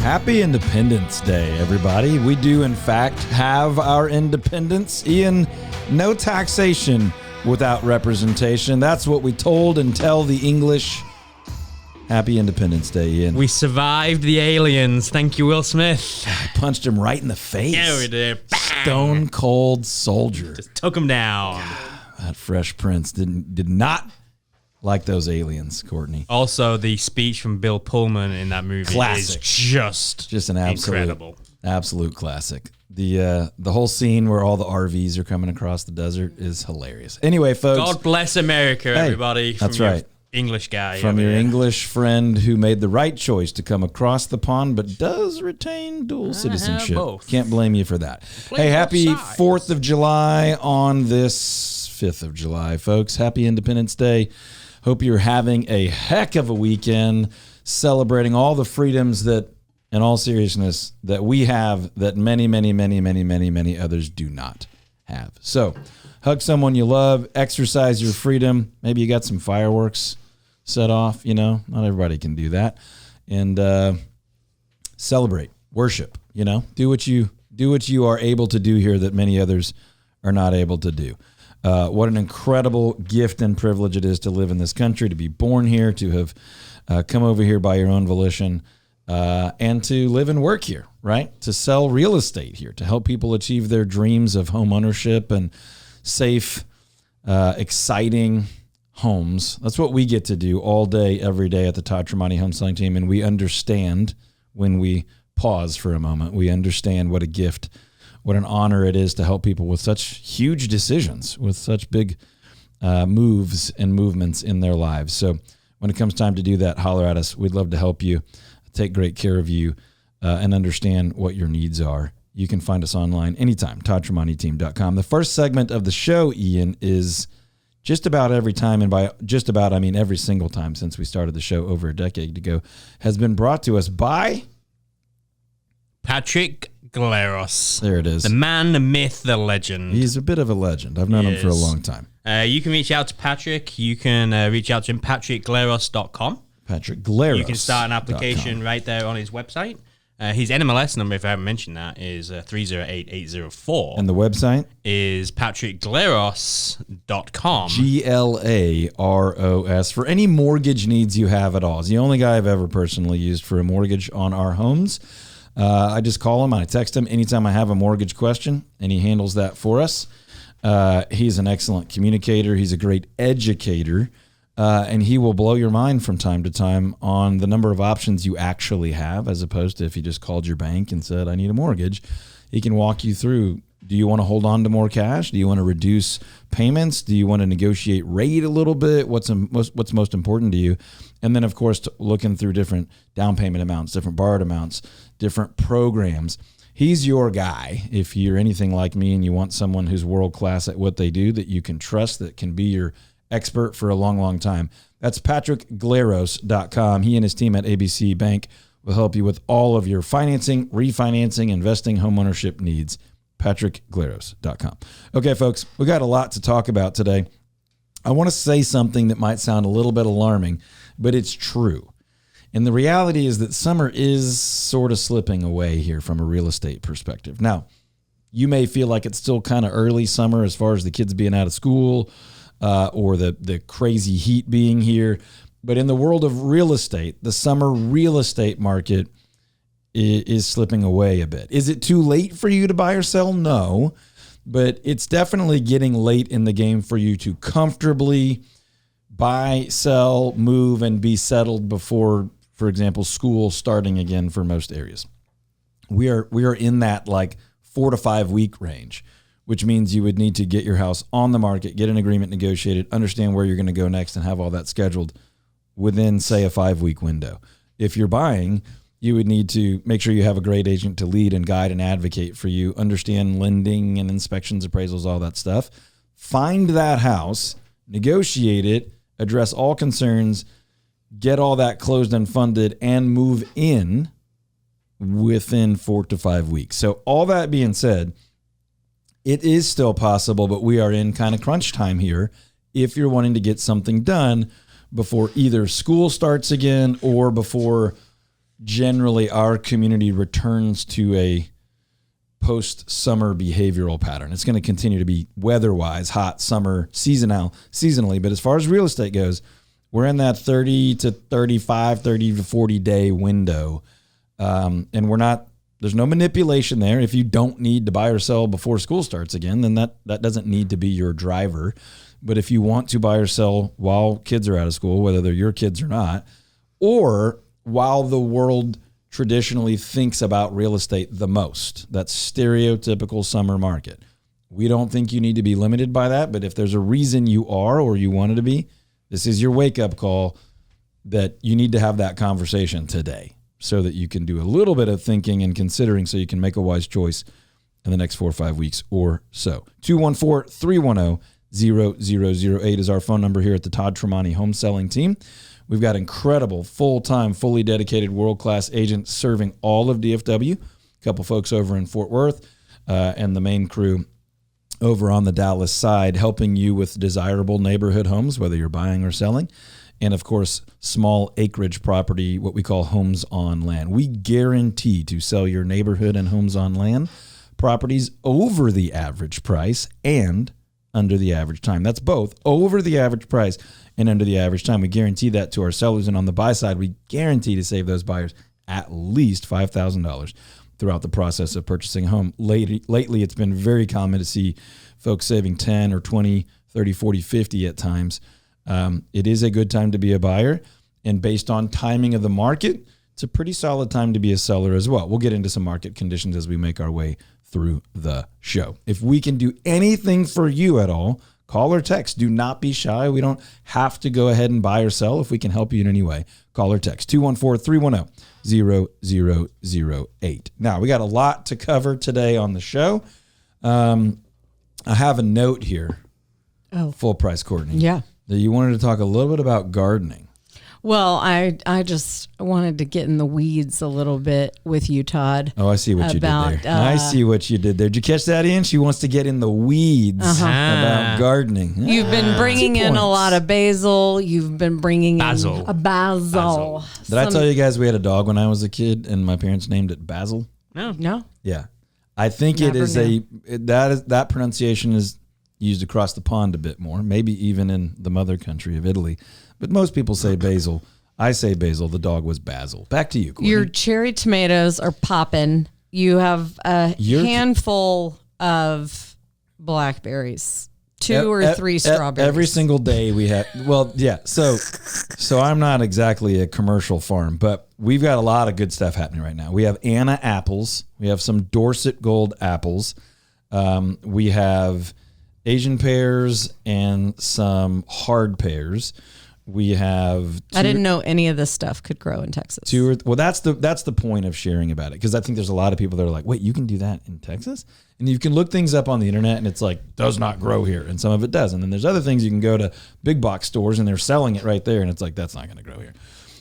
Happy Independence Day, everybody. We do, in fact, have our independence. Ian, no taxation without representation. That's what we told and tell the English. Happy Independence Day, Ian. We survived the aliens. Thank you, Will Smith. I punched him right in the face. Yeah, we did. Stone cold soldier. Just took him down. That Fresh Prince did not like those aliens, Courtney. Also, the speech from Bill Pullman in that movie Classic. is just an absolute classic. The whole scene where all the RVs are coming across the desert is hilarious. Anyway, folks. God bless America, everybody. That's right. English guy. From your English friend who made the right choice to come across the pond but does retain dual citizenship. Both. Can't blame you for that. Hey, happy 4th of July on this 5th of July, folks. Happy Independence Day. Hope you're having a heck of a weekend celebrating all the freedoms that, in all seriousness, that we have that many, many, many, many, many, many others do not have. So hug someone you love, exercise your freedom. Maybe you got some fireworks set off, not everybody can do that. And celebrate, worship, do what you are able to do here that many others are not able to do. What an incredible gift and privilege it is to live in this country, to be born here, to have come over here by your own volition, and to live and work here, right? To sell real estate here, to help people achieve their dreams of home ownership and safe, exciting homes. That's what we get to do all day, every day at the Todd Tramonte home selling team. And we understand when we pause for a moment, we understand what a gift, what an honor it is to help people with such huge decisions, with such big moves and movements in their lives. So when it comes time to do that, holler at us. We'd love to help you, take great care of you, and understand what your needs are. You can find us online anytime, toddtramonteteam.com. The first segment of the show, Ian, is just about every time, and by just about, I mean every single time since we started the show over a decade ago, has been brought to us by Patrick Gleros. There it is. The man, the myth, the legend. He's a bit of a legend. I've known him for a long time. You can reach out to Patrick. You can reach out to him, patrickgleros.com. Patrick Gleros. You can start an application right there on his website. His NMLS number, if I haven't mentioned that, is 308804. And the website? Is patrickgleros.com. Glaros. For any mortgage needs you have at all. He's the only guy I've ever personally used for a mortgage on our homes. I just call him. I text him anytime I have a mortgage question, and he handles that for us. He's an excellent communicator. He's a great educator. And he will blow your mind from time to time on the number of options you actually have, as opposed to if you just called your bank and said, I need a mortgage. He can walk you through, do you want to hold on to more cash? Do you want to reduce payments? Do you want to negotiate rate a little bit? What's most important to you? And then, of course, looking through different down payment amounts, different borrowed amounts, different programs. He's your guy. If you're anything like me and you want someone who's world-class at what they do, that you can trust, that can be your expert for a long, long time. That's patrickgleros.com. He and his team at ABC Bank will help you with all of your financing, refinancing, investing, homeownership needs. patrickgleros.com. Okay, folks, we got a lot to talk about today. I want to say something that might sound a little bit alarming, but it's true. And the reality is that summer is sort of slipping away here from a real estate perspective. Now, you may feel like it's still kind of early summer as far as the kids being out of school, or the crazy heat being here. But in the world of real estate, the summer real estate market is slipping away a bit. Is it too late for you to buy or sell? No, but it's definitely getting late in the game for you to comfortably buy, sell, move, and be settled before, for example, school starting again for most areas. We are in that like 4 to 5 week range, which means you would need to get your house on the market, get an agreement negotiated, understand where you're going to go next, and have all that scheduled within, say, a 5-week window. If you're buying, you would need to make sure you have a great agent to lead and guide and advocate for you, understand lending and inspections, appraisals, all that stuff. Find that house, negotiate it, address all concerns, get all that closed and funded, and move in within 4 to 5 weeks. So all that being said, it is still possible, but we are in kind of crunch time here if you're wanting to get something done before either school starts again or before generally our community returns to a post-summer behavioral pattern. It's going to continue to be weather-wise, hot, summer, seasonally. But as far as real estate goes, we're in that 30 to 35, 30 to 40 day window. And there's no manipulation there. If you don't need to buy or sell before school starts again, then that doesn't need to be your driver. But if you want to buy or sell while kids are out of school, whether they're your kids or not, or while the world traditionally thinks about real estate the most, that stereotypical summer market, we don't think you need to be limited by that. But if there's a reason you are or you wanted to be, this is your wake-up call that you need to have that conversation today so that you can do a little bit of thinking and considering so you can make a wise choice in the next 4 or 5 weeks or so. 214-310-0008 is our phone number here at the Todd Tramonte Home Selling Team. We've got incredible, full-time, fully dedicated, world-class agents serving all of DFW. A couple folks over in Fort Worth and the main crew over on the Dallas side, helping you with desirable neighborhood homes, whether you're buying or selling. And, of course, small acreage property, what we call homes on land. We guarantee to sell your neighborhood and homes on land properties over the average price and under the average time. That's both over the average price and under the average time. We guarantee that to our sellers. And on the buy side, we guarantee to save those buyers at least $5,000 throughout the process of purchasing a home. Lately, it's been very common to see folks saving 10 or 20, 30, 40, 50 at times. It is a good time to be a buyer. And based on timing of the market, it's a pretty solid time to be a seller as well. We'll get into some market conditions as we make our way through the show. If we can do anything for you at all, call or text. Do not be shy. We don't have to go ahead and buy or sell. If we can help you in any way, call or text 214-310-0008. Now, we got a lot to cover today on the show. I have a note here. Oh, full price, Courtney. Yeah. That you wanted to talk a little bit about gardening. Well, I just wanted to get in the weeds a little bit with you, Todd. Oh, I see what you did there. I see what you did there. Did you catch that, Ian? She wants to get in the weeds about gardening. You've been bringing in a lot of basil. You've been bringing Basil. in a basil. Did I tell you guys we had a dog when I was a kid and my parents named it Basil? No. Yeah. I think Never it is knew. that pronunciation is used across the pond a bit more, maybe even in the mother country of Italy. But most people say basil. I say basil. The dog was Basil. Back to you, Courtney. Your cherry tomatoes are popping. You have a handful of blackberries, two or three strawberries. Every single day we have. Well, yeah. So I'm not exactly a commercial farm, but we've got a lot of good stuff happening right now. We have Anna apples. We have some Dorset Gold apples. We have Asian pears and some hard pears. We have. I didn't know any of this stuff could grow in Texas. That's the point of sharing about it, because I think there's a lot of people that are like, wait, you can do that in Texas? And you can look things up on the internet and it's like, does not grow here. And some of it does. And then there's other things you can go to big box stores and they're selling it right there. And it's like, that's not going to grow here.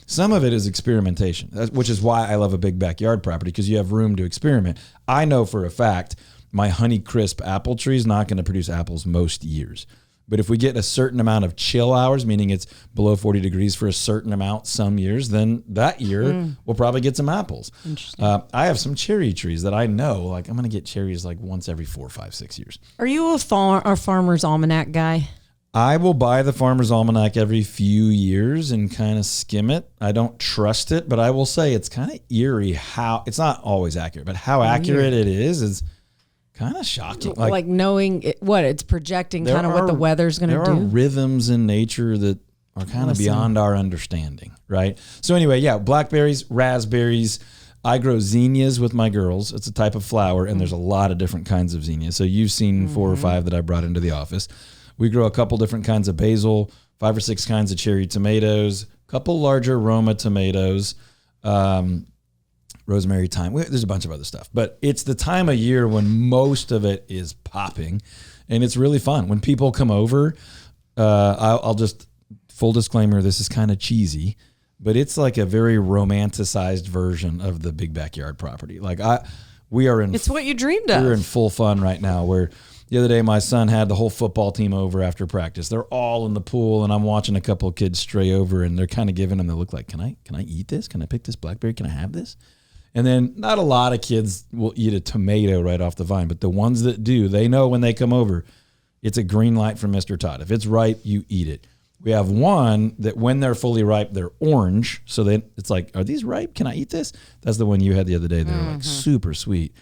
Some of it is experimentation, which is why I love a big backyard property, because you have room to experiment. I know for a fact my Honeycrisp apple tree is not going to produce apples most years. But if we get a certain amount of chill hours, meaning it's below 40 degrees for a certain amount some years, then that year we'll probably get some apples. Interesting. I have some cherry trees that I know, like I'm going to get cherries like once every 4, 5, 6 years. Are you a Farmer's Almanac guy? I will buy the Farmer's Almanac every few years and kind of skim it. I don't trust it, but I will say it's kind of eerie how, it's not always accurate, but how accurate it is kind of shocking. Like knowing it's projecting kind of what the weather's going to do. There are rhythms in nature that are kind of beyond our understanding, right? So anyway, yeah, blackberries, raspberries. I grow zinnias with my girls. It's a type of flower, and there's a lot of different kinds of zinnias. So you've seen 4 or 5 that I brought into the office. We grow a couple different kinds of basil, 5 or 6 kinds of cherry tomatoes, a couple larger Roma tomatoes, rosemary, thyme. There's a bunch of other stuff, but it's the time of year when most of it is popping, and it's really fun. When people come over, I'll just, full disclaimer, this is kind of cheesy, but it's like a very romanticized version of the big backyard property. Like we are in. It's what you dreamed of. We're in full fun right now, where The other day, my son had the whole football team over after practice. They're all in the pool, and I'm watching a couple of kids stray over, and they're kind of giving them the look like, can I eat this? Can I pick this blackberry? Can I have this? And then not a lot of kids will eat a tomato right off the vine, but the ones that do, they know when they come over, it's a green light from Mr. Todd. If it's ripe, you eat it. We have one that when they're fully ripe, they're orange. So then it's like, are these ripe? Can I eat this? That's the one you had the other day. They're like super sweet.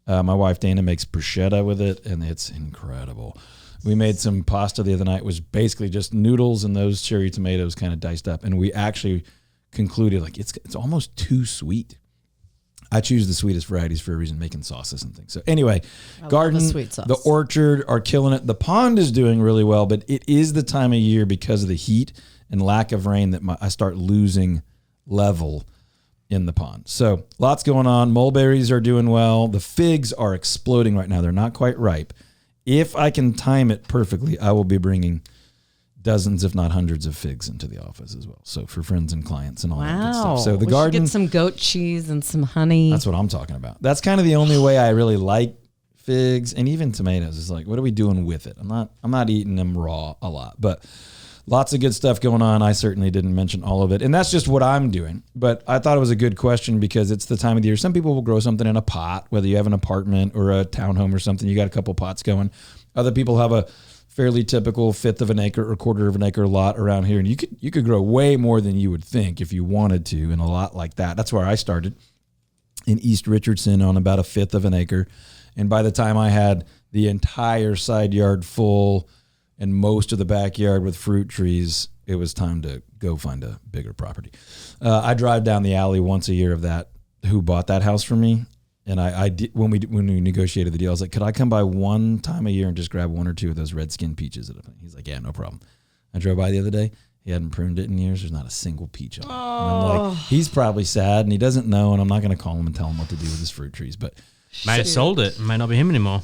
My wife, Dana, makes bruschetta with it, and it's incredible. We made some pasta the other night. It was basically just noodles and those cherry tomatoes kind of diced up. And we actually concluded, like, it's almost too sweet. I choose the sweetest varieties for a reason, making sauces and things. So anyway, garden, the orchard are killing it. The pond is doing really well, but it is the time of year because of the heat and lack of rain that I start losing level in the pond. So lots going on. Mulberries are doing well. The figs are exploding right now. They're not quite ripe. If I can time it perfectly, I will be bringing dozens, if not hundreds, of figs into the office as well. So for friends and clients and all that good stuff. So the garden, get some goat cheese and some honey. That's what I'm talking about. That's kind of the only way I really like figs and even tomatoes. Is like, what are we doing with it? I'm not eating them raw a lot, but lots of good stuff going on. I certainly didn't mention all of it, and that's just what I'm doing. But I thought it was a good question because it's the time of the year. Some people will grow something in a pot, whether you have an apartment or a townhome or something. You got a couple pots going. Other people have a fairly typical 1/5 of an acre or 1/4 of an acre lot around here. And you could grow way more than you would think if you wanted to in a lot like that. That's where I started in East Richardson on about 1/5 of an acre. And by the time I had the entire side yard full and most of the backyard with fruit trees, it was time to go find a bigger property. I drive down the alley once a year of that, who bought that house for me. And I did, when we negotiated the deal, I was like, could I come by one time a year and just grab 1 or 2 of those red skin peaches? He's like, yeah, no problem. I drove by the other day. He hadn't pruned it in years. There's not a single peach on it. And I'm like, he's probably sad and he doesn't know. And I'm not going to call him and tell him what to do with his fruit trees. But might have sold it. Might not be him anymore.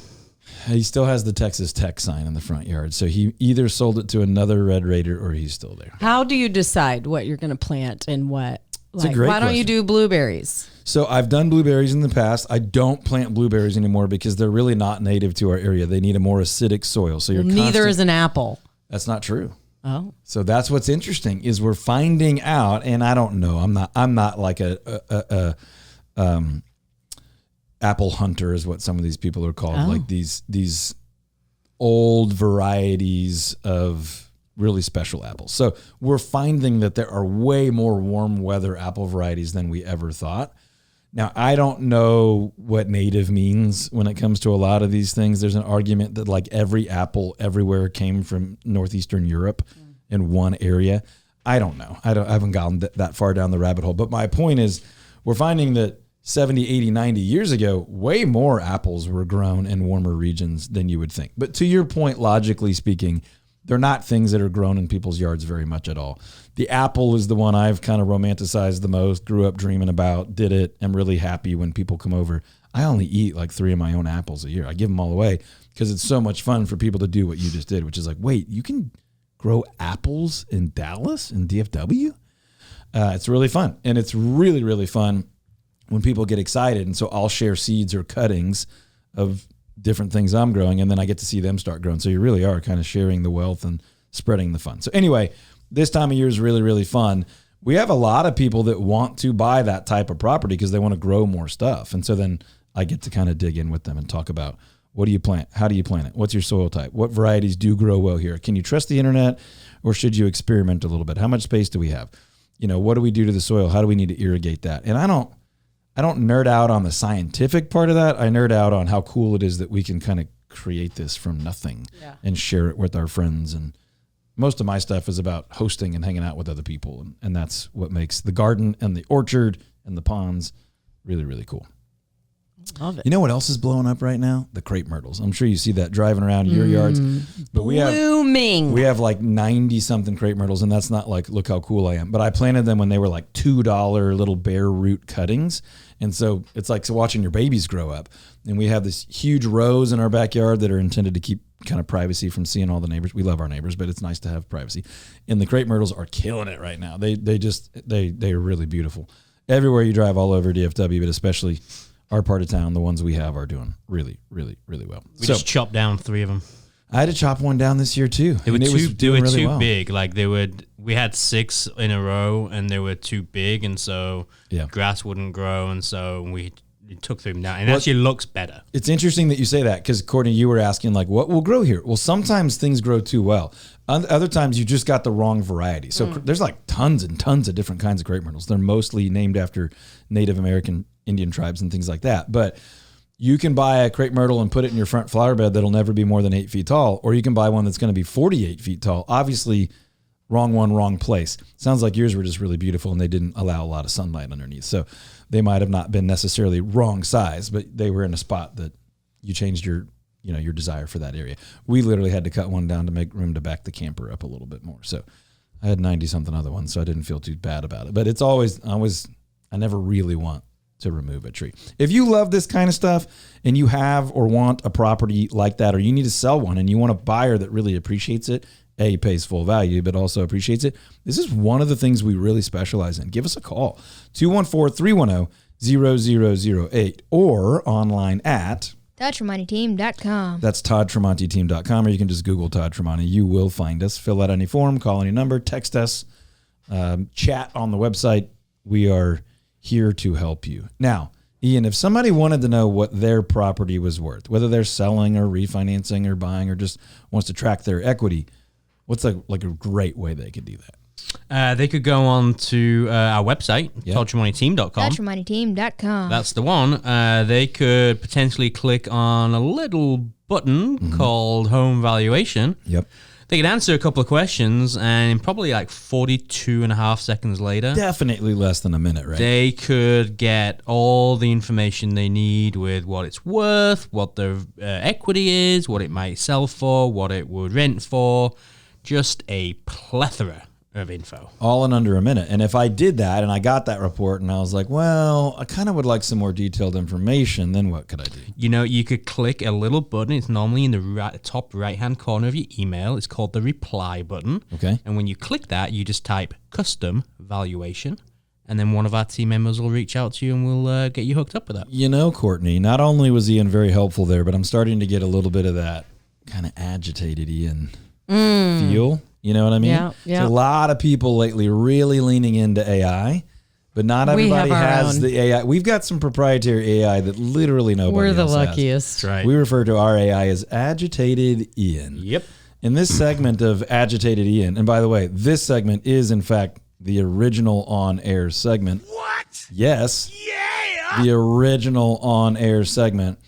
He still has the Texas Tech sign in the front yard. So he either sold it to another Red Raider or he's still there. How do you decide what you're going to plant and what? It's a great why don't question. you do blueberries? So I've done blueberries in the past. I don't plant blueberries anymore because they're really not native to our area. They need a more acidic soil. So neither is an apple. That's not true. Oh. So that's what's interesting is we're finding out, and I don't know. I'm not like a apple hunter is what some of these people are called. Oh. Like these old varieties of really special apples. So we're finding that there are way more warm weather apple varieties than we ever thought. Now, I don't know what native means when it comes to a lot of these things. There's an argument that like every apple everywhere came from northeastern Europe in one area. I don't know. I haven't gotten that far down the rabbit hole. But my point is we're finding that 70, 80, 90 years ago, way more apples were grown in warmer regions than you would think. But to your point, logically speaking, they're not things that are grown in people's yards very much at all. The apple is the one I've kind of romanticized the most, grew up dreaming about, did it. I'm really happy when people come over. I only eat like 3 of my own apples a year. I give them all away because it's so much fun for people to do what you just did, which is like, wait, you can grow apples in Dallas, in DFW? It's really fun. And it's really, really fun when people get excited. And so I'll share seeds or cuttings of different things I'm growing, and then I get to see them start growing. So you really are kind of sharing the wealth and spreading the fun. So anyway, this time of year is really, really fun. We have a lot of people that want to buy that type of property because they want to grow more stuff. And so then I get to kind of dig in with them and talk about, what do you plant? How do you plant it? What's your soil type? What varieties do grow well here? Can you trust the internet or should you experiment a little bit? How much space do we have? What do we do to the soil? How do we need to irrigate that? And I don't nerd out on the scientific part of that. I nerd out on how cool it is that we can kind of create this from nothing and share it with our friends. And most of my stuff is about hosting and hanging out with other people. And that's what makes the garden and the orchard and the ponds really, really cool. Love it. You know what else is blowing up right now? The crepe myrtles. I'm sure you see that driving around your yards. But we have like 90 something crepe myrtles, and that's not like, look how cool I am. But I planted them when they were like $2 little bare root cuttings. And so it's like watching your babies grow up. And we have this huge rows in our backyard that are intended to keep kind of privacy from seeing all the neighbors. We love our neighbors, but it's nice to have privacy. And the crepe myrtles are killing it right now. They are really beautiful. Everywhere you drive all over DFW, but especially our part of town, the ones we have are doing really, really, really well. We just chopped down 3 of them. I had to chop one down this year too. They were too big. Like we had 6 in a row, and they were too big, and so grass wouldn't grow, and so we took them down. And it actually looks better. It's interesting that you say that because Courtney, you were asking like, what will grow here? Well, sometimes things grow too well. Other times you just got the wrong variety. So there's like tons and tons of different kinds of crepe myrtles. They're mostly named after Native American Indian tribes and things like that. But you can buy a crepe myrtle and put it in your front flower bed that'll never be more than 8 feet tall, or you can buy one that's going to be 48 feet tall. Obviously, wrong one, wrong place. Sounds like yours were just really beautiful and they didn't allow a lot of sunlight underneath. So they might have not been necessarily wrong size, but they were in a spot that you changed your desire for that area. We literally had to cut one down to make room to back the camper up a little bit more. So I had 90 something other ones, so I didn't feel too bad about it. But it's I never really want to remove a tree. If you love this kind of stuff and you have or want a property like that, or you need to sell one and you want a buyer that really appreciates it, pays full value, but also appreciates it, this is one of the things we really specialize in. Give us a call, 214-310-0008, or online at ToddTramonteTeam.com. That's ToddTramonteTeam.com, or you can just Google Todd Tramonte. You will find us. Fill out any form, call any number, text us, chat on the website. We are here to help you. Now, Ian, if somebody wanted to know what their property was worth, whether they're selling or refinancing or buying or just wants to track their equity, what's a great way they could do that? They could go on to our website, ToddTramonteTeam.com. ToddTramonteTeam.com. That's the one. They could potentially click on a little button called Home Valuation. Yep. They could answer a couple of questions, and probably like 42 and a half seconds later, definitely less than a minute, right? They could get all the information they need with what it's worth, what the equity is, what it might sell for, what it would rent for. Just a plethora of info. All in under a minute. And if I did that and I got that report and I was like, well, I kind of would like some more detailed information, then what could I do? You could click a little button. It's normally in the top right-hand corner of your email. It's called the reply button. Okay. And when you click that, you just type custom valuation, and then one of our team members will reach out to you and we'll get you hooked up with that. Courtney, not only was Ian very helpful there, but I'm starting to get a little bit of that kind of agitated Ian feel. You know what I mean? Yeah. So a lot of people lately really leaning into AI, but not everybody has the AI. We've got some proprietary AI that literally nobody else has. We're the luckiest. That's right. We refer to our AI as Agitated Ian. Yep. In this segment of Agitated Ian, and by the way, this segment is in fact the original on-air segment. What? Yes. Yeah. The original on-air segment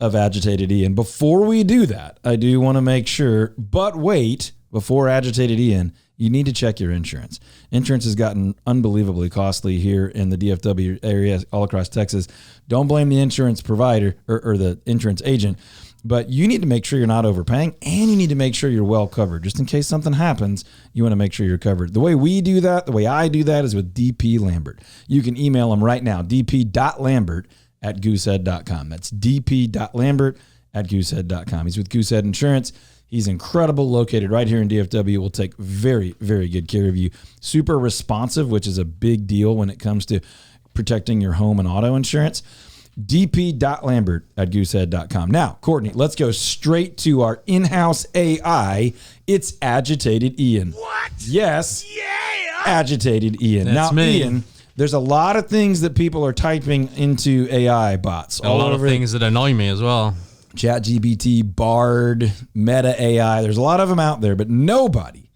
of Agitated Ian. Before we do that, I do want to make sure, but wait, before Agitated Ian, you need to check your insurance. Insurance has gotten unbelievably costly here in the DFW area, all across Texas. Don't blame the insurance provider or the insurance agent, but you need to make sure you're not overpaying, and you need to make sure you're well covered. Just in case something happens, you want to make sure you're covered. The way we do that, the way I do that, is with DP Lambert. You can email him right now, dp.lambert@goosehead.com. That's dp.lambert@goosehead.com. He's with Goosehead Insurance. He's incredible, located right here in DFW. Will take very, very good care of you. Super responsive, which is a big deal when it comes to protecting your home and auto insurance. dp.lambert@goosehead.com. Now, Courtney, let's go straight to our in-house AI. It's Agitated Ian. What? Yes. Yeah. Agitated Ian. That's now, me. Ian, there's a lot of things that people are typing into AI bots. A lot of things that annoy me as well. ChatGPT, Bard, Meta AI. There's a lot of them out there, but nobody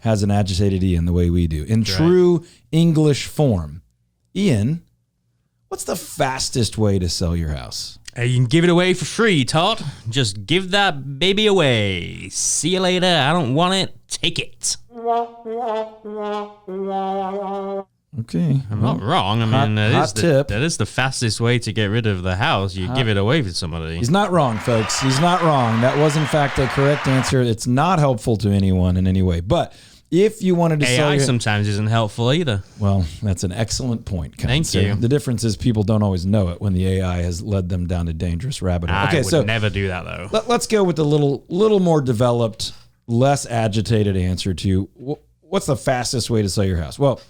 has an Agitated Ian the way we do. In true English form. Ian, what's the fastest way to sell your house? You can give it away for free, Todd. Just give that baby away. See you later. I don't want it. Take it. Okay. I'm not wrong. I mean, tip. that is the fastest way to get rid of the house. You give it away for somebody. He's not wrong, folks. He's not wrong. That was, in fact, a correct answer. It's not helpful to anyone in any way. But if you wanted to sell AI sometimes isn't helpful either. Well, that's an excellent point. Thank you. The difference is people don't always know it when the AI has led them down a dangerous rabbit hole. I would never do that, though. Let's go with the little more developed, less agitated answer to what's the fastest way to sell your house? Well,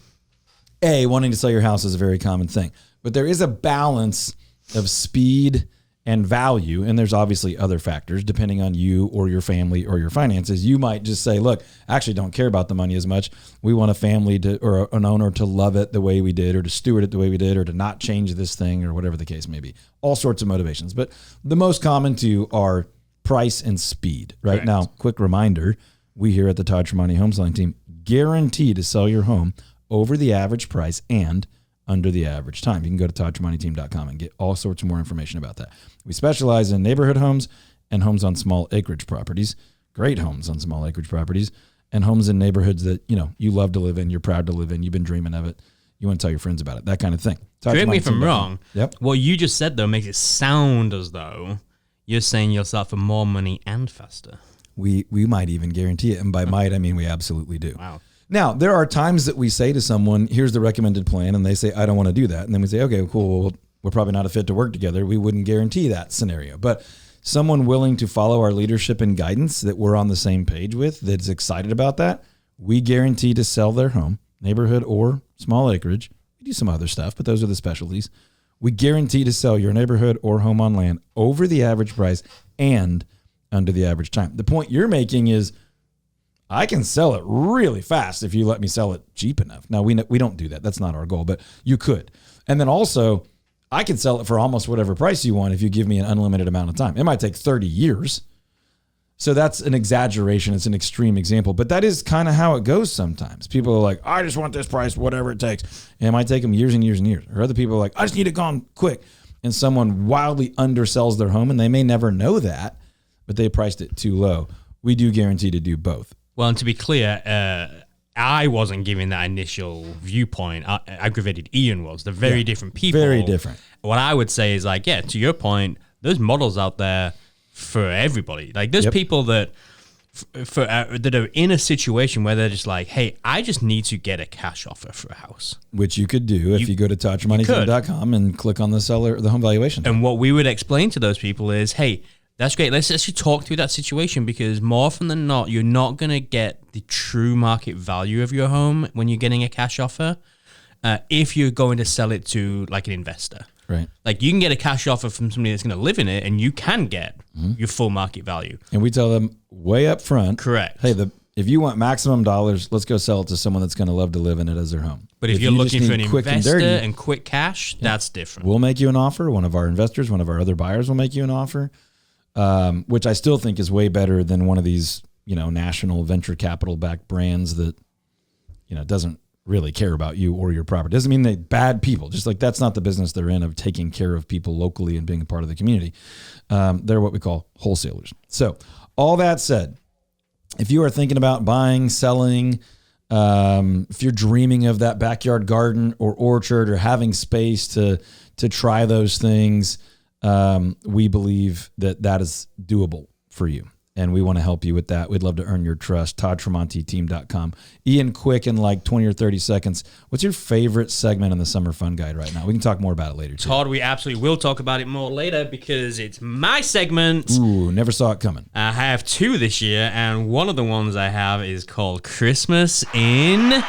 wanting to sell your house is a very common thing. But there is a balance of speed and value, and there's obviously other factors depending on you or your family or your finances. You might just say, look, I actually don't care about the money as much. We want a family to, or an owner to love it the way we did, or to steward it the way we did, or to not change this thing, or whatever the case may be. All sorts of motivations. But the most common two are price and speed. Right Correct. now, quick reminder, we here at the Todd Tramonte Home Selling Team guarantee to sell your home over the average price and under the average time. You can go to toddtramonteteam.com and get all sorts of more information about that. We specialize in neighborhood homes and homes on small acreage properties, great homes on small acreage properties, and homes in neighborhoods that, you love to live in, you're proud to live in, you've been dreaming of it, you want to tell your friends about it, that kind of thing. Correct me if I'm wrong. Yep. What you just said, though, makes it sound as though you're saying you'll sell for more money and faster. We might even guarantee it. And by might, I mean we absolutely do. Wow. Now, there are times that we say to someone, here's the recommended plan, and they say, I don't want to do that. And then we say, okay, cool, well, we're probably not a fit to work together. We wouldn't guarantee that scenario. But someone willing to follow our leadership and guidance that we're on the same page with, that's excited about that, we guarantee to sell their home, neighborhood or small acreage. We do some other stuff, but those are the specialties. We guarantee to sell your neighborhood or home on land over the average price and under the average time. The point you're making is, I can sell it really fast if you let me sell it cheap enough. Now, we don't do that. That's not our goal, but you could. And then also, I could sell it for almost whatever price you want if you give me an unlimited amount of time. It might take 30 years. So that's an exaggeration. It's an extreme example, but that is kind of how it goes sometimes. People are like, I just want this price, whatever it takes. And it might take them years and years and years. Or other people are like, I just need it gone quick. And someone wildly undersells their home, and they may never know that, but they priced it too low. We do guarantee to do both. Well, and to be clear, I wasn't giving that initial viewpoint. Aggravated Ian was. They're very different people. Very different. What I would say is like, yeah, to your point, there's models out there for everybody. Like there's people that that are in a situation where they're just like, hey, I just need to get a cash offer for a house. Which you could do if you go to toddtramonteteam.com and click on the home valuation. And what we would explain to those people is, hey, that's great. Let's actually talk through that situation, because more often than not, you're not going to get the true market value of your home when you're getting a cash offer if you're going to sell it to like an investor. Right. Like you can get a cash offer from somebody that's going to live in it, and you can get your full market value. And we tell them way up front. Correct. Hey, if you want maximum dollars, let's go sell it to someone that's going to love to live in it as their home. But if you're you looking just for an need quick investor dirty, and quick cash, that's different. we'll make you an offer. One of our investors, one of our other buyers will make you an offer, which I still think is way better than one of these, national venture capital backed brands that, doesn't really care about you or your property. Doesn't mean they're bad people. Just like that's not the business they're in, of taking care of people locally and being a part of the community. They're what we call wholesalers. So all that said, if you are thinking about buying, selling, if you're dreaming of that backyard garden or orchard or having space to try those things, we believe that is doable for you. And we want to help you with that. We'd love to earn your trust. toddtramonteteam.com. Ian, quick in like 20 or 30 seconds, what's your favorite segment in the Summer Fun Guide right now? We can talk more about it later, too. Todd, we absolutely will talk about it more later, because it's my segment. Ooh, never saw it coming. I have two this year, and one of the ones I have is called Christmas in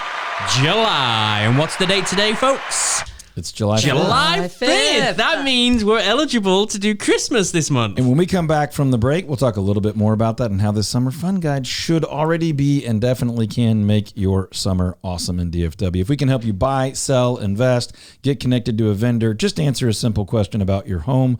July. And what's the date today, folks? It's July 5th. July 5th. That means we're eligible to do Christmas this month. And when we come back from the break, we'll talk a little bit more about that and how this Summer Fun Guide should already be and definitely can make your summer awesome in DFW. If we can help you buy, sell, invest, get connected to a vendor, just answer a simple question about your home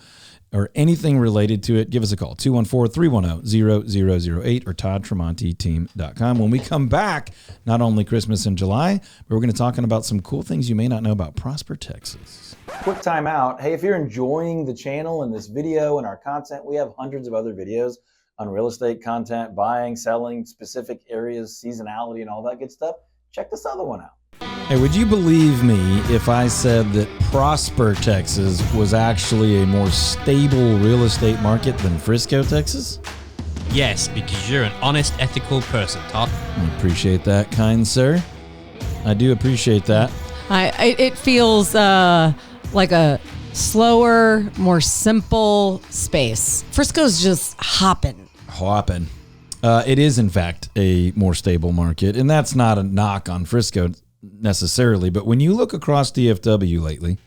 or anything related to it, give us a call, 214-310-0008 or toddtramonteteam.com. When we come back, not only Christmas in July, but we're going to talk about some cool things you may not know about Prosper, Texas. Quick time out. Hey, if you're enjoying the channel and this video and our content, we have hundreds of other videos on real estate content, buying, selling, specific areas, seasonality, and all that good stuff. Check this other one out. Hey, would you believe me if I said that Prosper, Texas was actually a more stable real estate market than Frisco, Texas? Yes, because you're an honest, ethical person, Todd. I appreciate that, kind sir. I do appreciate that. It feels like a slower, more simple space. Frisco's just hopping. It is, in fact, a more stable market, and that's not a knock on Frisco necessarily, but when you look across DFW lately,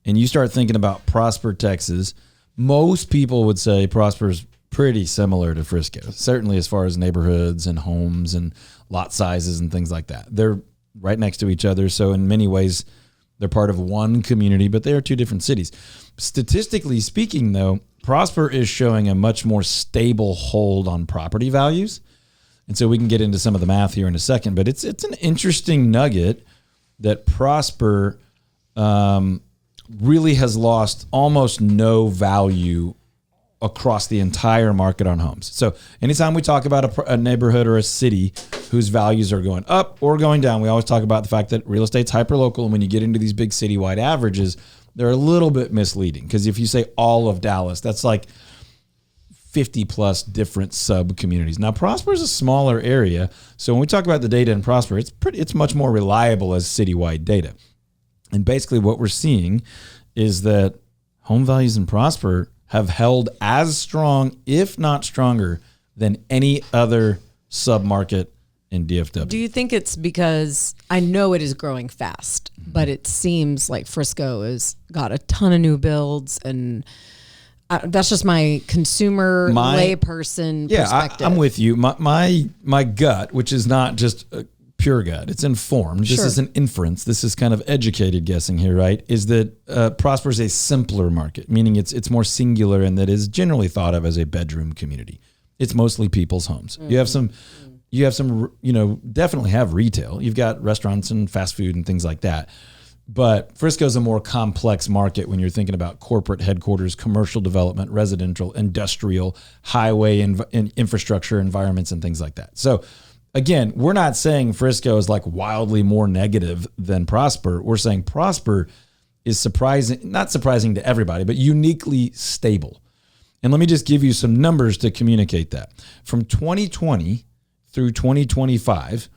and you start thinking about Prosper, Texas, most people would say Prosper's pretty similar to Frisco, certainly as far as neighborhoods and homes and lot sizes and things like that. They're right next to each other. So in many ways, they're part of one community, but they are two different cities. Statistically speaking, though, Prosper is showing a much more stable hold on property values. And so we can get into some of the math here in a second, but it's an interesting nugget that Prosper really has lost almost no value across the entire market on homes. So anytime we talk about a neighborhood or a city whose values are going up or going down, we always talk about the fact that real estate's hyperlocal. And when you get into these big citywide averages, they're a little bit misleading. Because if you say all of Dallas, that's like 50 plus different sub communities. Now Prosper is a smaller area. So when we talk about the data in Prosper, it's much more reliable as citywide data. And basically what we're seeing is that home values in Prosper have held as strong, if not stronger, than any other submarket in DFW. Do you think it's because I know it is growing fast, but it seems like Frisco has got a ton of new builds, and that's just my consumer layperson perspective. I'm with you. My gut, which is not just pure gut, it's informed. This is an inference. This is kind of educated guessing here, right? Is that Prosper is a simpler market, meaning it's more singular and that is generally thought of as a bedroom community. It's mostly people's homes. You have some, definitely have retail. You've got restaurants and fast food and things like that. But Frisco is a more complex market when you're thinking about corporate headquarters, commercial development, residential, industrial, highway and infrastructure environments and things like that. So again, we're not saying Frisco is like wildly more negative than Prosper. We're saying Prosper is not surprising to everybody, but uniquely stable. And let me just give you some numbers to communicate that. From 2020 through 2025,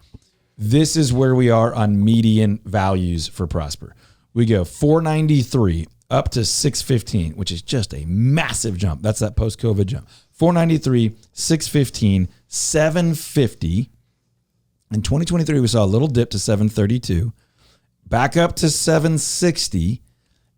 this is where we are on median values for Prosper. We go 493 up to 615, which is just a massive jump. That's that post-COVID jump. 493, 615, 750. In 2023, we saw a little dip to 732, back up to 760,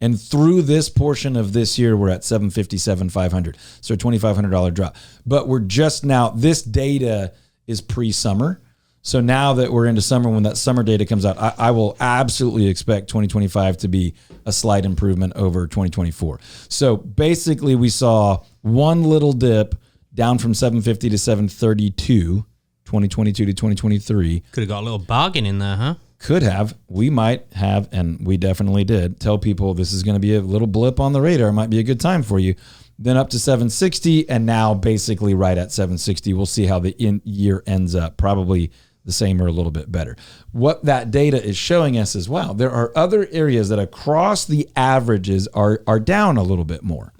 and through this portion of this year, we're at 757, 500. So a $2,500 drop. But we're just now, this data is pre-summer. So now that we're into summer, when that summer data comes out, I will absolutely expect 2025 to be a slight improvement over 2024. So basically, we saw one little dip down from 750 to 732. 2022 to 2023. Could have got a little bargain in there, huh? Could have. We might have, and we definitely did, tell people this is going to be a little blip on the radar. It might be a good time for you. Then up to 760, and now basically right at 760. We'll see how the year ends up. Probably the same or a little bit better. What that data is showing us as well, there are other areas that across the averages are down a little bit more.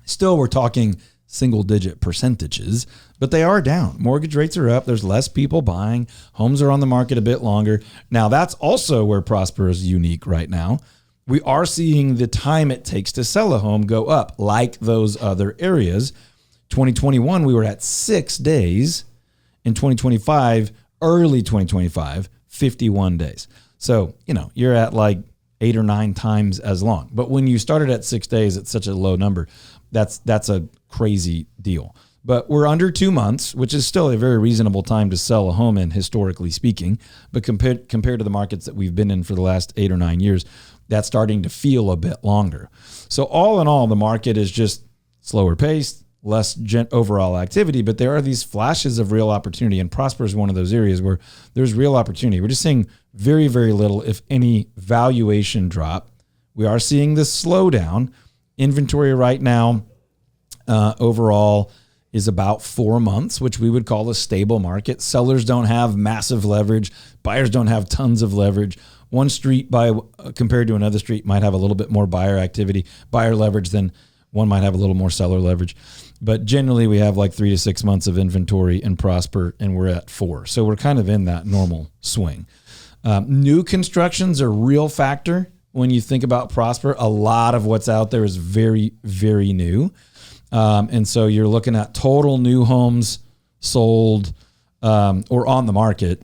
Still, we're talking single-digit percentages, but they are down. Mortgage rates are up. There's less people buying. Homes are on the market a bit longer. Now, that's also where Prosper is unique right now. We are seeing the time it takes to sell a home go up like those other areas. 2021, we were at 6 days. In 2025, early 2025, 51 days. So, you're at like 8 or 9 times as long. But when you started at 6 days, it's such a low number. That's a crazy deal. But we're under 2 months, which is still a very reasonable time to sell a home in, historically speaking. But compared to the markets that we've been in for the last 8 or 9 years, that's starting to feel a bit longer. So all in all, the market is just slower paced, less overall activity, but there are these flashes of real opportunity, and Prosper is one of those areas where there's real opportunity. We're just seeing very, very little, if any, valuation drop. We are seeing this slowdown. Inventory right now, overall, is about 4 months, which we would call a stable market. Sellers don't have massive leverage. Buyers don't have tons of leverage. One street compared to another street might have a little bit more buyer leverage than one might have a little more seller leverage. But generally, we have like 3 to 6 months of inventory in Prosper, and we're at 4. So we're kind of in that normal swing. New construction's a real factor. When you think about Prosper, a lot of what's out there is very, very new. And so you're looking at total new homes sold or on the market,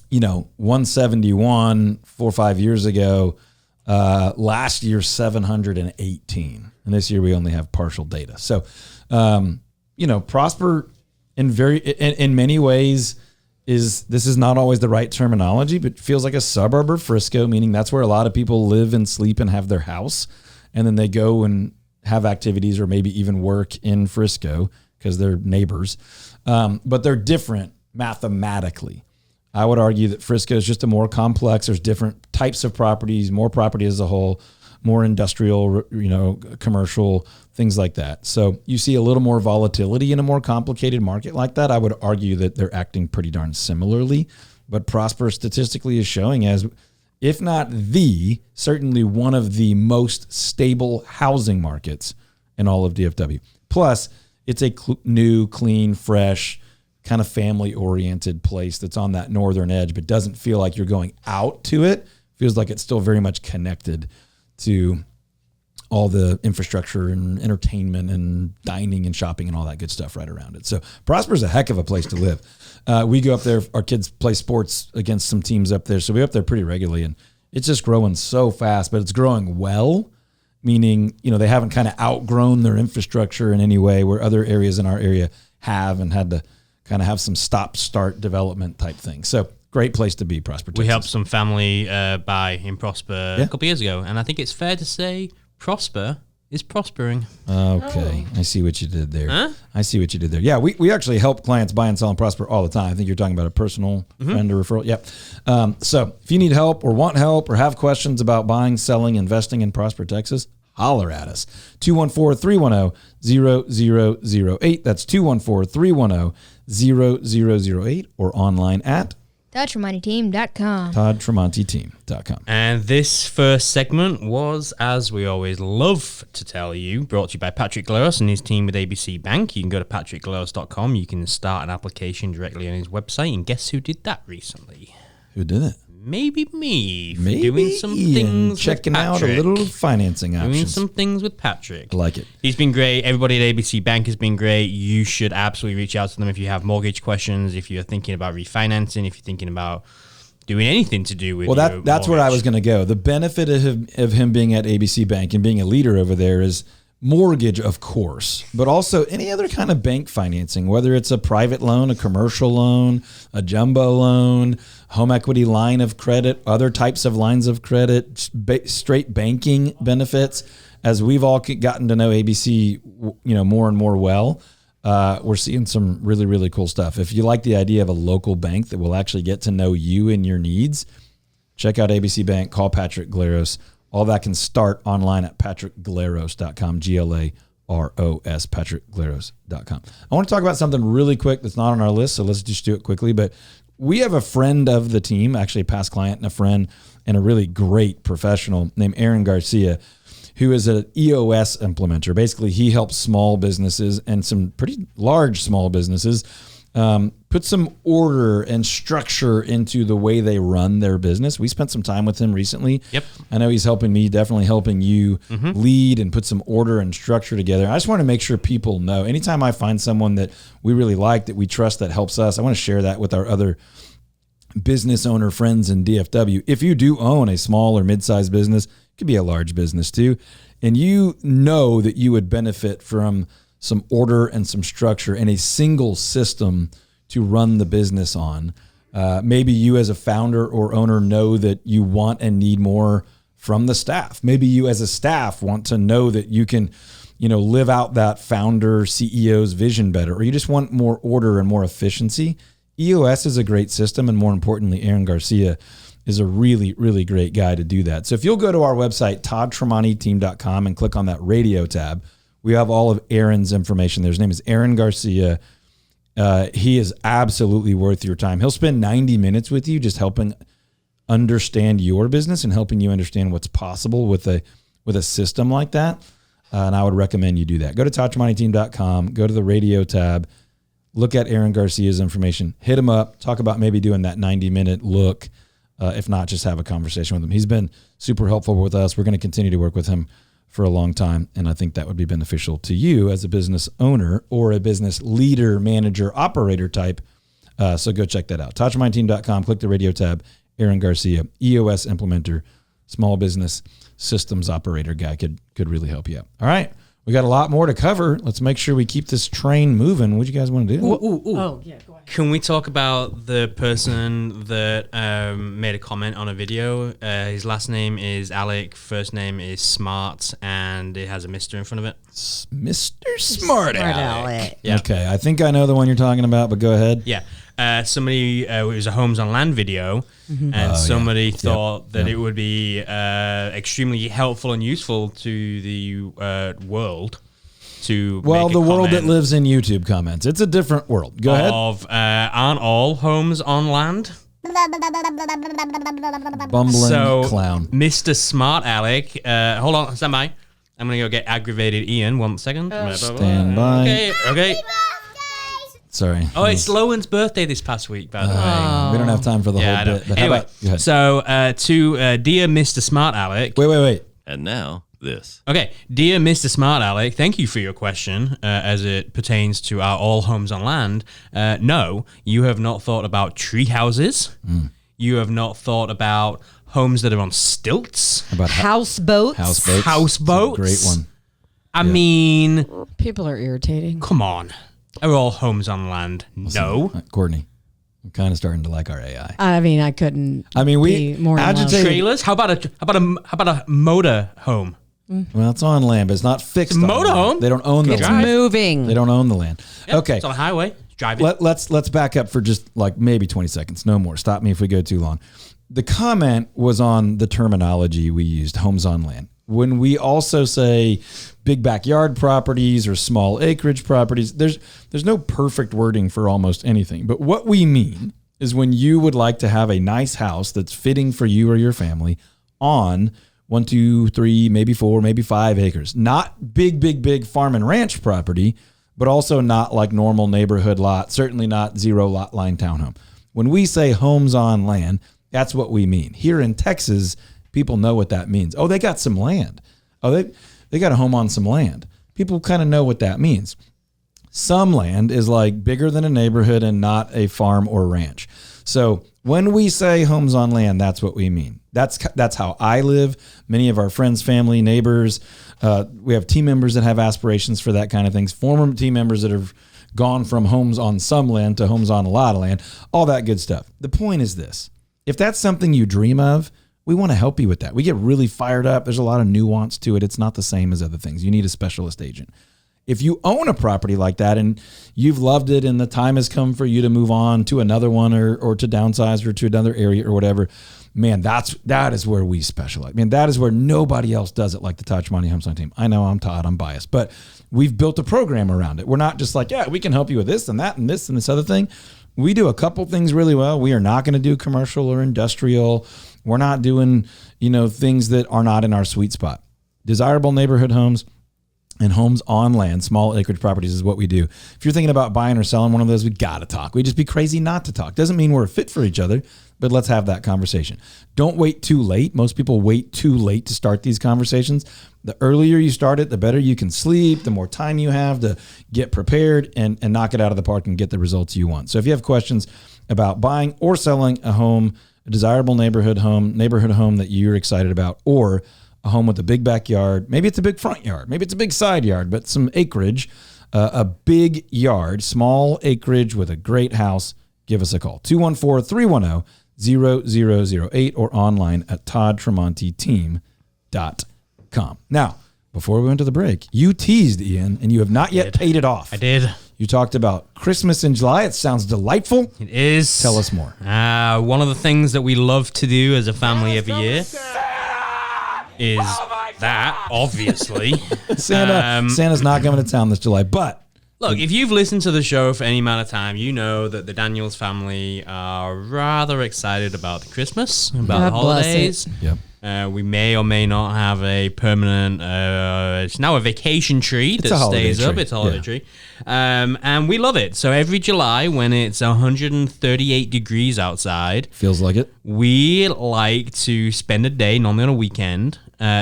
171 4 or 5 years ago, Last year, 718. And this year we only have partial data. So, Prosper in many ways this is not always the right terminology, but feels like a suburb of Frisco, meaning that's where a lot of people live and sleep and have their house. And then they go and have activities or maybe even work in Frisco because they're neighbors. But they're different mathematically. I would argue that Frisco is just a more complex. There's different types of properties, more property as a whole, more industrial, commercial, things like that. So you see a little more volatility in a more complicated market like that. I would argue that they're acting pretty darn similarly. But Prosper statistically is showing as, if not certainly one of the most stable housing markets in all of DFW. Plus, it's a new, clean, fresh, kind of family-oriented place that's on that northern edge, but doesn't feel like you're going out to it. Feels like it's still very much connected to all the infrastructure and entertainment and dining and shopping and all that good stuff right around it. So Prosper's a heck of a place to live. We go up there, our kids play sports against some teams up there, so we go up there pretty regularly, and it's just growing so fast, but it's growing well, meaning, they haven't kind of outgrown their infrastructure in any way where other areas in our area have and had to kind of have some stop-start development type thing. So great place to be, Prosper, Texas. We helped some family buy in Prosper a couple years ago, and I think it's fair to say Prosper is prospering. Okay. I see what you did there. Huh? I see what you did there. Yeah, we actually help clients buy and sell and prosper all the time. I think you're talking about a personal friend or referral. Yep. So if you need help or want help or have questions about buying, selling, investing in Prosper, Texas, holler at us. 214-310-0008. That's 214-310-0008 or online at ToddTramonteTeam.com. ToddTramonteTeam.com. And this first segment was, as we always love to tell you, brought to you by Patrick Glaros and his team with ABC Bank. You can go to patrickglaros.com. You can start an application directly on his website. And guess who did that recently? Who did it? Maybe me. Maybe doing some things checking with out a little financing options. Doing some things with Patrick. I like it. He's been great. Everybody at ABC Bank has been great. You should absolutely reach out to them if you have mortgage questions, if you're thinking about refinancing, if you're thinking about doing anything to do with that's where I was going to go. The benefit of him being at ABC Bank and being a leader over there is mortgage, of course, but also any other kind of bank financing, whether it's a private loan, a commercial loan, a jumbo loan, home equity line of credit, other types of lines of credit, straight banking benefits. As we've all gotten to know ABC, more and more well, we're seeing some really, really cool stuff. If you like the idea of a local bank that will actually get to know you and your needs, check out ABC Bank, call Patrick Glaros. All that can start online at patrickglaros.com, Glaros, patrickglaros.com. I want to talk about something really quick that's not on our list, so let's just do it quickly. But we have a friend of the team, actually a past client and a friend, and a really great professional named Aaron Garcia, who is an EOS implementer. Basically, he helps small businesses and some pretty large small businesses put some order and structure into the way they run their business. We spent some time with him recently. Yep. I know he's helping me, definitely helping you lead and put some order and structure together. I just want to make sure people know, anytime I find someone that we really like, that we trust, that helps us, I want to share that with our other business owner friends in DFW. If you do own a small or mid-sized business, it could be a large business too, and you know that you would benefit from some order and some structure and a single system to run the business on. Maybe you as a founder or owner know that you want and need more from the staff. Maybe you as a staff want to know that you can, live out that founder CEO's vision better, or you just want more order and more efficiency. EOS is a great system, and more importantly, Aaron Garcia is a really, really great guy to do that. So if you'll go to our website, ToddTramonteTeam.com, and click on that radio tab, we have all of Aaron's information there. His name is Aaron Garcia. He is absolutely worth your time. He'll spend 90 minutes with you just helping understand your business and helping you understand what's possible with a system like that. And I would recommend you do that. Go to ToddTramonteTeam.com, go to the radio tab, look at Aaron Garcia's information, hit him up, talk about maybe doing that 90-minute look. If not, just have a conversation with him. He's been super helpful with us. We're going to continue to work with him for a long time, and I think that would be beneficial to you as a business owner or a business leader, manager, operator type. So go check that out. ToddTramonteTeam.com, click the radio tab, Aaron Garcia, EOS implementer, small business systems operator guy could really help you out. All right. We got a lot more to cover. Let's make sure we keep this train moving. What do you guys want to do? Ooh. Oh, yeah, go ahead. Can we talk about the person that made a comment on a video? His last name is Alec, first name is Smart, and it has a Mr. in front of it. Mr. Smart Alec. Yeah. Okay, I think I know the one you're talking about, but go ahead. Yeah. Somebody, it was a Homes on Land video, and somebody thought that it would be extremely helpful and useful to the world to Well, make a the world that comment lives in YouTube comments. It's a different world. Go ahead. of aren't all homes on land? Bumbling clown. Mr. Smart Alec, hold on, stand by. I'm going to go get aggravated Ian. 1 second. Stand by. Okay. Sorry. Oh, it's Lowen's birthday this past week, by the way. We don't have time for the Yeah, I whole know. bit. But Anyway, how about, go ahead. so to dear Mr. Smart Alec. Wait. And now this. Okay, dear Mr. Smart Alec, thank you for your question as it pertains to our all homes on land. No, you have not thought about tree houses. You have not thought about homes that are on stilts. About Houseboats. houseboats. Houseboats. Great one. I mean, People are irritating. come on. Are all homes on land? No. Courtney, I'm kind of starting to like our AI. I mean, I couldn't. We be more in love. agitate. Trailers? How about a motor home? Well, it's on land, but it's not fixed. It's a on land. motorhome. They don't own the It's land. moving. They don't own the land. Yep, Okay. It's on a highway. Drive it. Let's back up for just like maybe 20 seconds. No more. Stop me if we go too long. The comment was on the terminology we used, homes on land. When we also say big backyard properties or small acreage properties, there's no perfect wording for almost anything. But what we mean is when you would like to have a nice house that's fitting for you or your family on 1, 2, 3, maybe 4, maybe 5 acres. Not big farm and ranch property, but also not like normal neighborhood lot, certainly not 0 lot line townhome. When we say homes on land, that's what we mean. Here in Texas, people know what that means. Oh, they got some land. Oh, they got a home on some land. People kind of know what that means. Some land is like bigger than a neighborhood and not a farm or ranch. So when we say homes on land, that's what we mean. That's how I live. Many of our friends, family, neighbors, we have team members that have aspirations for that kind of things. Former team members that have gone from homes on some land to homes on a lot of land, all that good stuff. The point is this. If that's something you dream of, we want to help you with that. We get really fired up. There's a lot of nuance to it. It's not the same as other things. You need a specialist agent. If you own a property like that and you've loved it and the time has come for you to move on to another one or to downsize or to another area or whatever, man, that is where we specialize. Man, that is where nobody else does it like the Todd Tramonte Home Selling Team. I know I'm Todd, I'm biased, but we've built a program around it. We're not just like, yeah, we can help you with this and that and this and this other thing. We do a couple things really well. We are not going to do commercial or industrial. We're not doing, things that are not in our sweet spot. Desirable neighborhood homes and homes on land, small acreage properties is what we do. If you're thinking about buying or selling one of those, we got to talk. We'd just be crazy not to talk. Doesn't mean we're a fit for each other, but let's have that conversation. Don't wait too late. Most people wait too late to start these conversations. The earlier you start it, the better you can sleep, the more time you have to get prepared and knock it out of the park and get the results you want. So if you have questions about buying or selling a home, a desirable neighborhood home that you're excited about, or a home with a big backyard, maybe it's a big front yard, maybe it's a big side yard, but some acreage, a big yard, small acreage with a great house, give us a call. 214-310-0008 or online at toddtramonteteam.com. Now, before we went to the break, you teased, Ian, and you have not yet paid it off. I did. You talked about Christmas in July. It sounds delightful. It is. Tell us more. One of the things that we love to do as a family every year is that, obviously. Santa's not coming to town this July, but look, if you've listened to the show for any amount of time, you know that the Daniels family are rather excited about the Christmas, about the holidays. Yep. We may or may not have a permanent, it's now a vacation tree that stays up. It's a holiday tree. And we love it. So every July when it's 138 degrees outside. Feels like it. We like to spend a day, normally on a weekend,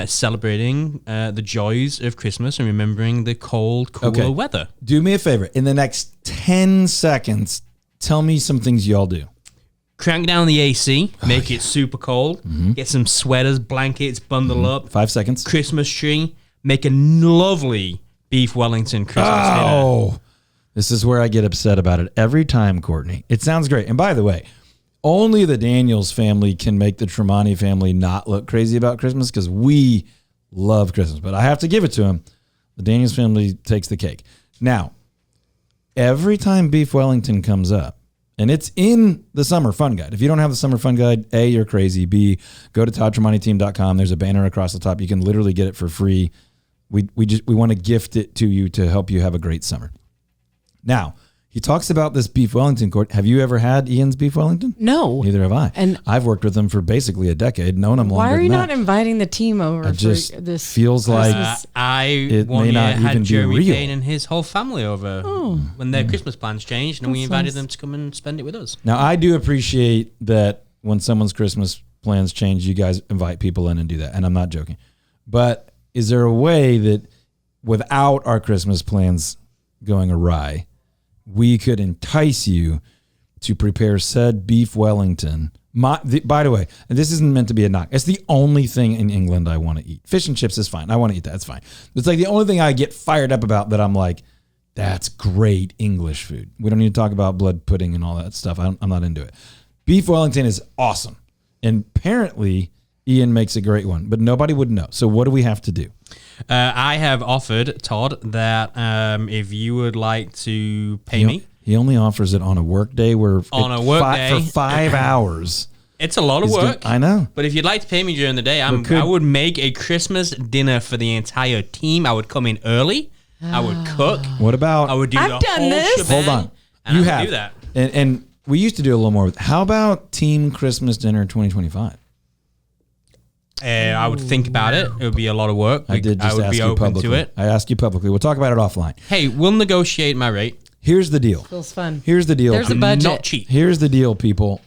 celebrating the joys of Christmas and remembering the cold, cooler weather. Do me a favor. In the next 10 seconds, tell me some things y'all do. Crank down the AC, make it super cold, get some sweaters, blankets, bundle up. 5 seconds. Christmas tree, make a lovely beef Wellington Christmas dinner. This is where I get upset about it every time, Courtney. It sounds great. And by the way, only the Daniels family can make the Tramonte family not look crazy about Christmas because we love Christmas. But I have to give it to them. The Daniels family takes the cake. Now, every time beef Wellington comes up, and it's in the Summer Fun Guide. If you don't have the Summer Fun Guide, A, you're crazy. B, go to ToddTramonteTeam.com. There's a banner across the top. You can literally get it for free. We want to gift it to you to help you have a great summer. Now, he talks about this beef Wellington. Court. Have you ever had Ian's beef Wellington? No. Neither have I. And I've worked with them for basically a decade, known them longer why are you than not that. inviting the team over It just for this? feels like I may not even had be Jeremy real. Payne and his whole family over when their Christmas plans changed, and we invited them to come and spend it with us. Now, I do appreciate that when someone's Christmas plans change, you guys invite people in and do that. And I'm not joking. But is there a way that without our Christmas plans going awry, we could entice you to prepare said beef Wellington? By the way, and this isn't meant to be a knock. It's the only thing in England I want to eat. Fish and chips is fine. I want to eat that. It's fine. It's like the only thing I get fired up about that I'm like, that's great English food. We don't need to talk about blood pudding and all that stuff. I'm not into it. Beef Wellington is awesome. And apparently Ian makes a great one, but nobody would know. So what do we have to do? I have offered, Todd, that if you would like to pay me. He only offers it on a work day for 5 hours. It's a lot of work. I know. But if you'd like to pay me during the day, I would make a Christmas dinner for the entire team. I would come in early. I would cook. What about? I would do I've the done whole this. shebang, Hold on. and You I would have do that. And we used to do a little more. How about Team Christmas Dinner 2025? I would think about it. It would be a lot of work. I did just would ask be you open publicly. to it. I asked you publicly. We'll talk about it offline. Hey, we'll negotiate my rate. Here's the deal. Feels fun. Here's the deal. There's a I'm budget. not cheap. Here's the deal, people.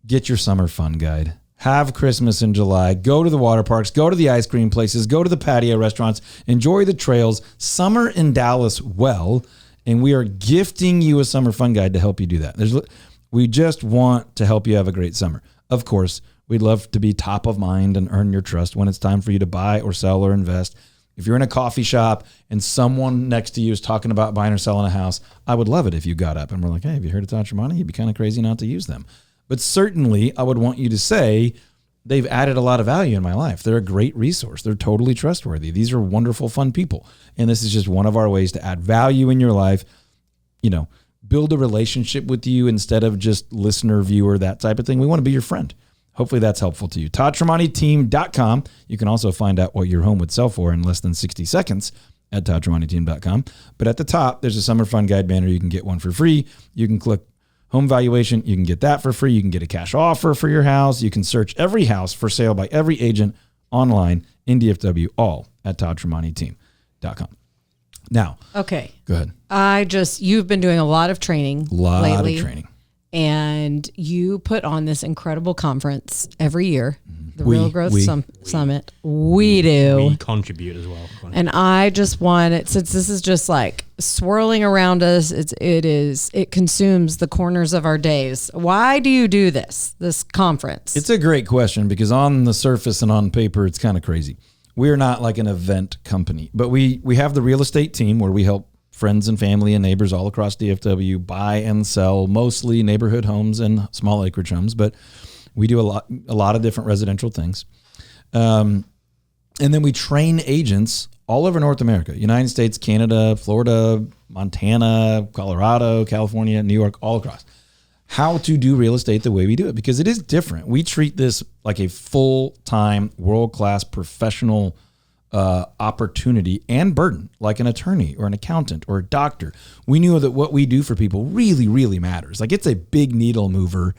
Get your Summer Fun Guide. Have Christmas in July. Go to the water parks. Go to the ice cream places. Go to the patio restaurants. Enjoy the trails. Summer in Dallas well. And we are gifting you a Summer Fun Guide to help you do that. We just want to help you have a great summer. Of course, we'd love to be top of mind and earn your trust when it's time for you to buy or sell or invest. If you're in a coffee shop and someone next to you is talking about buying or selling a house, I would love it if you got up and were like, hey, have you heard of Todd Tramonte? You'd be kind of crazy not to use them. But certainly, I would want you to say, they've added a lot of value in my life. They're a great resource. They're totally trustworthy. These are wonderful, fun people. And this is just one of our ways to add value in your life, build a relationship with you instead of just listener, viewer, that type of thing. We want to be your friend. Hopefully that's helpful to you. ToddTramonteTeam.com. You can also find out what your home would sell for in less than 60 seconds at ToddTramonteTeam.com. But at the top, there's a Summer Fun Guide banner. You can get one for free. You can click home valuation. You can get that for free. You can get a cash offer for your house. You can search every house for sale by every agent online in DFW, all at ToddTramonteTeam.com. Now, Okay. go ahead. You've been doing a lot of training lately. Training. And you put on this incredible conference every year, the We- Real Growth we- Summit. We do. We contribute as well. And I just want it, since this is just like swirling around us, it consumes the corners of our days. Why do you do this conference? It's a great question because on the surface and on paper, it's kind of crazy. We're not like an event company, but we have the real estate team where we help friends and family and neighbors all across DFW buy and sell mostly neighborhood homes and small acreage homes, but we do a lot of different residential things. And then we train agents all over North America, United States, Canada, Florida, Montana, Colorado, California, New York, all across, how to do real estate the way we do it, because it is different. We treat this like a full-time, world-class professional opportunity and burden, like an attorney or an accountant or a doctor. We knew that what we do for people really, really matters. Like, it's a big needle mover.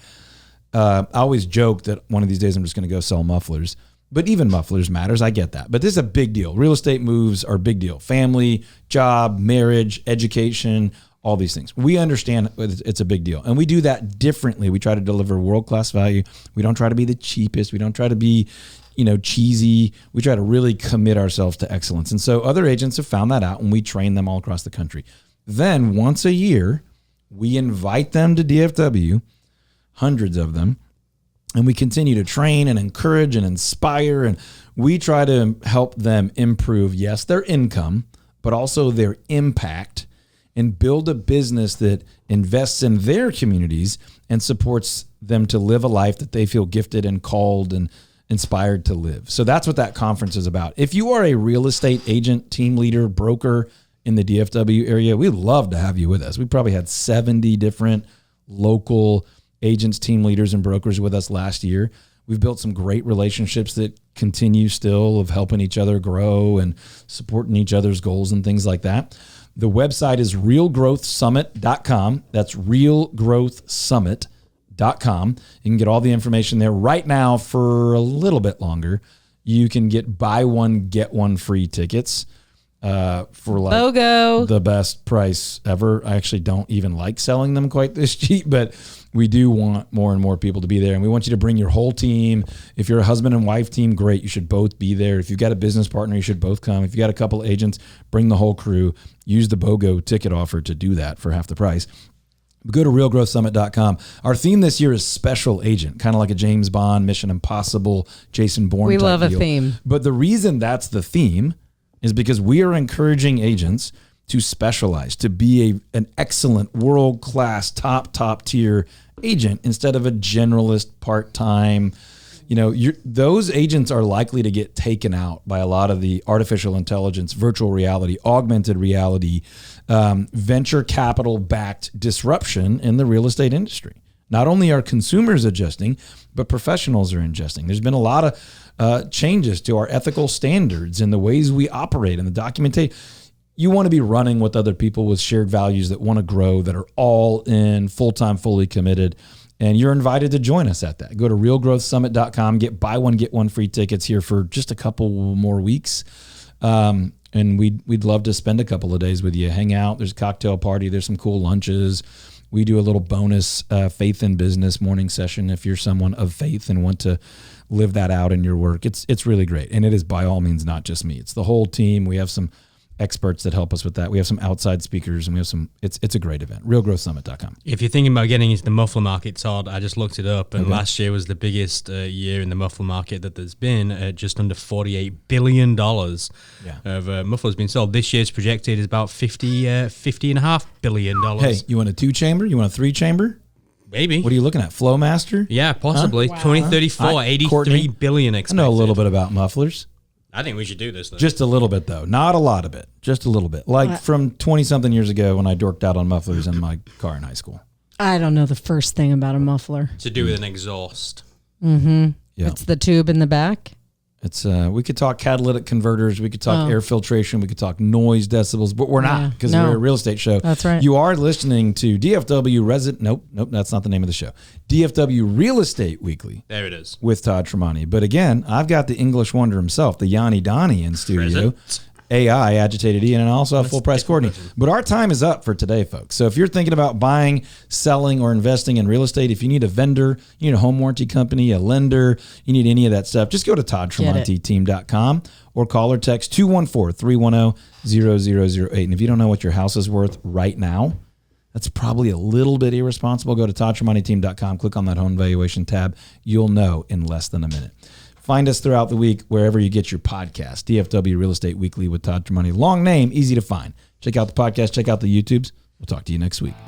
I always joke that one of these days I'm just going to go sell mufflers, but even mufflers matters. I get that. But this is a big deal. Real estate moves are a big deal. Family, job, marriage, education, all these things. We understand it's a big deal. And we do that differently. We try to deliver world-class value. We don't try to be the cheapest. We don't try to be, cheesy. We try to really commit ourselves to excellence. And so other agents have found that out, and we train them all across the country. Then once a year, we invite them to DFW hundreds of them. And we continue to train and encourage and inspire. And we try to help them improve, yes, their income, but also their impact, and build a business that invests in their communities and supports them to live a life that they feel gifted and called and inspired to live. So that's what that conference is about. If you are a real estate agent, team leader, broker in the DFW area, we'd love to have you with us. We probably had 70 different local agents, team leaders, and brokers with us last year. We've built some great relationships that continue still, of helping each other grow and supporting each other's goals and things like that. The website is realgrowthsummit.com. That's realgrowthsummit.com. You can get all the information there right now. For a little bit longer, you can get buy one, get one free tickets for like BOGO. The best price ever. I actually don't even like selling them quite this cheap, but we do want more and more people to be there. And we want you to bring your whole team. If you're a husband and wife team, great. You should both be there. If you've got a business partner, you should both come. If you got a couple agents, bring the whole crew. Use the BOGO ticket offer to do that for half the price. Go to realgrowthsummit.com. Our theme this year is special agent, kind of like a James Bond, Mission Impossible, Jason Bourne We type love deal. a theme. But the reason that's the theme is because we are encouraging agents to specialize, to be an excellent, world-class, top tier agent instead of a generalist, part-time. Those agents are likely to get taken out by a lot of the artificial intelligence, virtual reality, augmented reality, venture capital-backed disruption in the real estate industry. Not only are consumers adjusting, but professionals are adjusting. There's been a lot of changes to our ethical standards and the ways we operate and the documentation. You want to be running with other people with shared values that want to grow, that are all in, full-time, fully committed. And you're invited to join us at that. Go to realgrowthsummit.com, get buy one, get one free tickets here for just a couple more weeks. And we'd love to spend a couple of days with you, hang out. There's a cocktail party. There's some cool lunches. We do a little bonus faith in business morning session if you're someone of faith and want to live that out in your work. It's really great. And it is by all means not just me. It's the whole team. We have some experts that help us with that. We have some outside speakers, and we have some. It's a great event. realgrowthsummit.com. If you're thinking about getting into the muffler market, Todd, I just looked it up, and last year was the biggest year in the muffler market that there's been. Just under $48 billion of mufflers being sold. This year's projected is about $50.5 billion. Hey, you want a 2-chamber? You want a 3-chamber? Maybe. What are you looking at? Flowmaster? Yeah, possibly. Huh? Wow. 2034, $83 billion expected. I know a little bit about mufflers. I think we should do this, though. Just a little bit, though. Not a lot of it. Just a little bit. Like from 20-something years ago when I dorked out on mufflers in my car in high school. I don't know the first thing about a muffler. To do with an exhaust. Mm-hmm. Yeah. It's the tube in the back. It's we could talk catalytic converters, we could talk air filtration, we could talk noise decibels, but we're not, because we're a real estate show. That's right. You are listening to DFW Nope, that's not the name of the show. DFW Real Estate Weekly. There it is. With Todd Tramonte. But again, I've got the English wonder himself, the Yanni Donnie in studio. Present. AI, Agitated Ian, and I also have Full Price Courtney. But our time is up for today, folks. So if you're thinking about buying, selling, or investing in real estate, if you need a vendor, you need a home warranty company, a lender, you need any of that stuff, just go to toddtramonteteam.com or call or text 214-310-0008. And if you don't know what your house is worth right now, that's probably a little bit irresponsible. Go to toddtramonteteam.com, click on that home valuation tab. You'll know in less than a minute. Find us throughout the week wherever you get your podcast. DFW Real Estate Weekly with Todd Tramonte. Long name, easy to find. Check out the podcast. Check out the YouTubes. We'll talk to you next week.